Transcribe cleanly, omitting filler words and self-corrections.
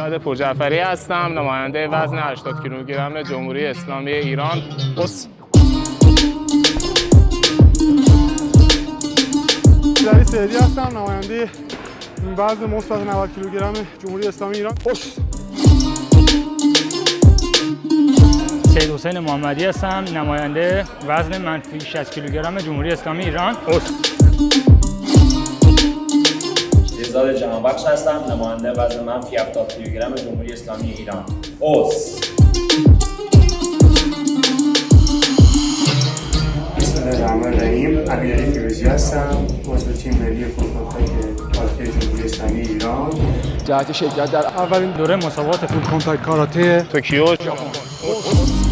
شهید پرجعفری هستم، نماینده وزن 80 کیلوگرم جمهوری اسلامی ایران. علی سیدی هستم، نماینده وزن مثبت 90 کیلوگرم جمهوری اسلامی ایران. سید حسین محمدی هستم، نماینده وزن منفی 60 کیلوگرم جمهوری اسلامی ایران. شهزاد جهانبخش هستم، نماینده وزن منفی 70 کیلوگرم جمهوری اسلامی ایران. بسم الله الرحمن الرحیم. امیرعلی فیروزی هستم، عضو تیم ملی فوتبال کاراته جمهوری اسلامی ایران. جهت شرکت در اولین دوره مسابقات فول کانتاکت کاراته توکیو، ژاپن.